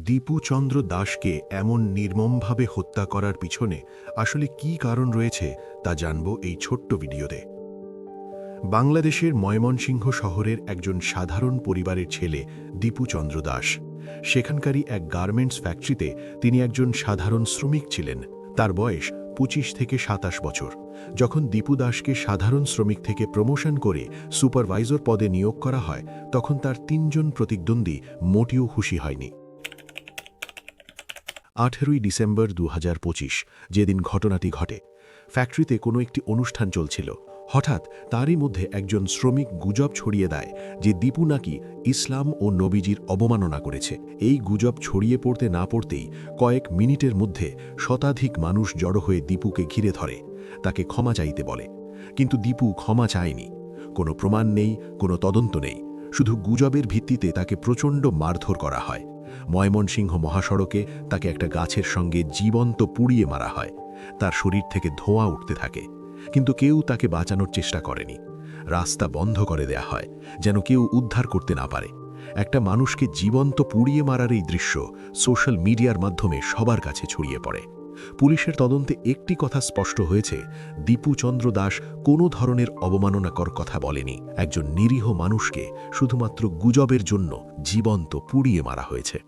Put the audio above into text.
দীপু চন্দ্র দাসকে এমন নির্মমভাবে হত্যা করার পিছনে আসলে কী কারণ রয়েছে তা জানব এই ছোট্ট ভিডিওতে। বাংলাদেশের ময়মনসিংহ শহরের একজন সাধারণ পরিবারের ছেলে দীপু চন্দ্র দাস। সেখানকারই এক গার্মেন্টস ফ্যাক্টরিতে তিনি একজন সাধারণ শ্রমিক ছিলেন। তার বয়স 25 থেকে 27 বছর। যখন দীপু দাসকে সাধারণ শ্রমিক থেকে প্রমোশন করে সুপারভাইজর পদে নিয়োগ করা হয়, তখন তার 3 জন প্রতিদ্বন্দ্বী মোটেও খুশি হয়নি। 18ই ডিসেম্বর 2025, যেদিন ঘটনাটি ঘটে, ফ্যাক্টরিতে কোনো একটি অনুষ্ঠান চলছিল। হঠাৎ তারই মধ্যে একজন শ্রমিক গুজব ছড়িয়ে দেয় যে দীপু নাকি ইসলাম ও নবীজির অবমাননা করেছে। এই গুজব ছড়িয়ে পড়তে না পড়তেই কয়েক মিনিটের মধ্যে শতাধিক মানুষ জড়ো হয়ে দীপুকে ঘিরে ধরে, তাকে ক্ষমা চাইতে বলে। কিন্তু দীপু ক্ষমা চায়নি। কোনো প্রমাণ নেই, কোনো তদন্ত নেই, শুধু গুজবের ভিত্তিতে তাকে প্রচণ্ড মারধর করা হয়। ময়মনসিংহ মহাসড়কে তাকে একটা গাছের সঙ্গে জীবন্ত পুড়িয়ে মারা হয়। তার শরীর থেকে ধোঁয়া উঠতে থাকে, কিন্তু কেউ তাকে বাঁচানোর চেষ্টা করেনি। রাস্তা বন্ধ করে দেয়া হয়, যেন কেউ উদ্ধার করতে না পারে। একটা মানুষকে জীবন্ত পুড়িয়ে মারার এই দৃশ্য সোশ্যাল মিডিয়ার মাধ্যমে সবার কাছে ছড়িয়ে পড়ে। পুলিশের তদন্তে একটি কথা স্পষ্ট হয়েছে, দীপু চন্দ্র দাস কোনো ধরনের অবমাননাকর কথা বলেনি। একজন নিরীহ মানুষকে শুধুমাত্র গুজবের জন্য জীবন্ত পুড়িয়ে মারা হয়েছে।